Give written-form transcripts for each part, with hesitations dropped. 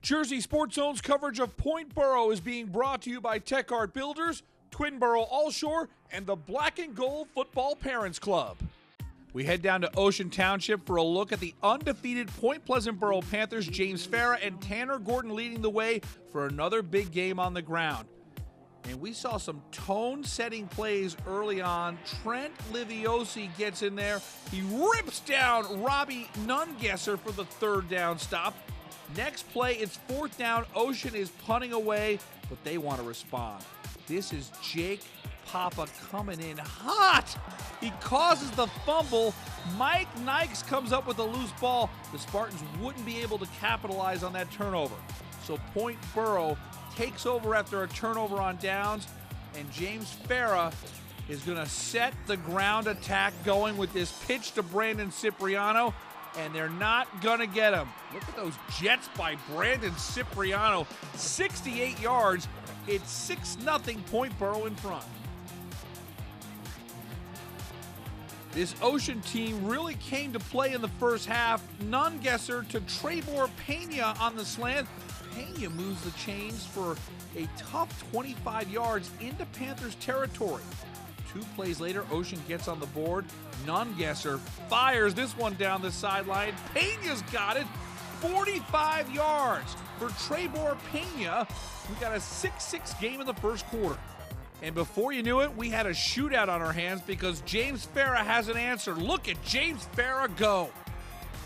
Jersey Sports Zone's coverage of Point Boro is being brought to you by Tech Art Builders, Twin Boro Allshore, and the Black and Gold Football Parents Club. We head down to Ocean Township for a look at the undefeated Point Pleasant Boro Panthers. James Farah and Tanner Gordon leading the way for another big game on the ground. And we saw some tone-setting plays early on. Trent Liviosi gets in there. He rips down Robbie Nungesser for the third down stop. Next play, it's fourth down. Ocean is punting away, but they want to respond. This is Jake Papa coming in hot. He causes the fumble. Mike Nikes comes up with a loose ball. The Spartans wouldn't be able to capitalize on that turnover. So Point Boro takes over after a turnover on downs, and James Farah is going to set the ground attack going with this pitch to Brandon Cipriano, and they're not going to get him. Look at those jets by Brandon Cipriano, 68 yards. It's 6-0 Point Boro in front. This Ocean team really came to play in the first half. Nungesser to Trebor Pena on the slant. Pena moves the chains for a tough 25 yards into Panthers territory. 2 plays later, Ocean gets on the board. Nungesser fires this one down the sideline. Pena's got it. 45 yards for Trebor Pena. We got a 6-6 game in the first quarter. And before you knew it, we had a shootout on our hands because James Farah has an answer. Look at James Farah go.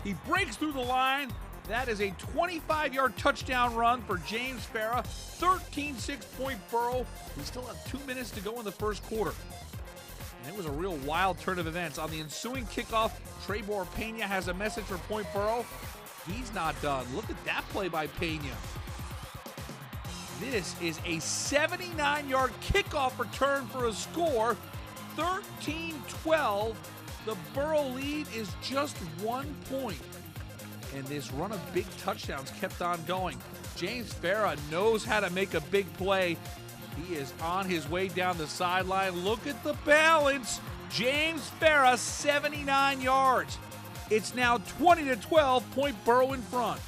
He breaks through the line. That is a 25-yard touchdown run for James Farah. 13-6 Point Boro. We still have 2 minutes to go in the first quarter. And it was a real wild turn of events. On the ensuing kickoff, Trebor Pena has a message for Point Boro. He's not done. Look at that play by Pena. This is a 79-yard kickoff return for a score. 13-12. The Boro lead is just 1 point. And this run of big touchdowns kept on going. James Farah knows how to make a big play. He is on his way down the sideline. Look at the balance. James Farah, 79 yards. It's now 20-12, Point Boro in front.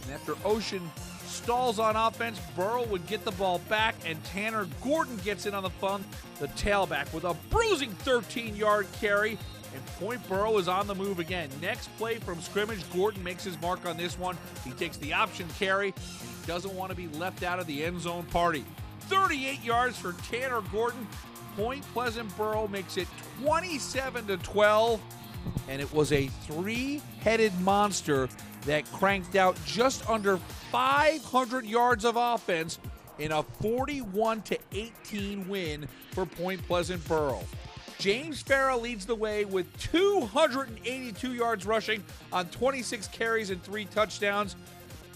And after Ocean stalls on offense, Boro would get the ball back, and Tanner Gordon gets in on the fun, the tailback, with a bruising 13-yard carry. And Point Boro is on the move again. Next play from scrimmage, Gordon makes his mark on this one. He takes the option carry, and he doesn't want to be left out of the end zone party. 38 yards for Tanner Gordon. Point Pleasant Boro makes it 27-12, and it was a 3-headed monster that cranked out just under 500 yards of offense in a 41-18 win for Point Pleasant Boro. James Farah leads the way with 282 yards rushing on 26 carries and 3 touchdowns.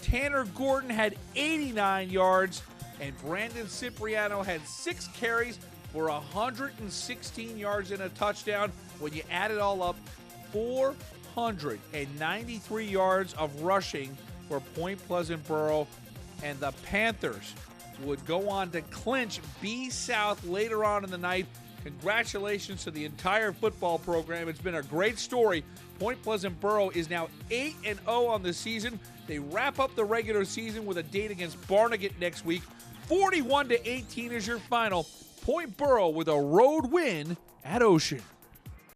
Tanner Gordon had 89 yards, and Brandon Cipriano had 6 carries for 116 yards and a touchdown. When you add it all up, 493 yards of rushing for Point Pleasant Boro, and the Panthers would go on to clinch B South later on in the night. Congratulations to the entire football program. It's been a great story. Point Pleasant Boro is now 8-0 on the season. They wrap up the regular season with a date against Barnegat next week. 41-18 is your final. Point Boro with a road win at Ocean.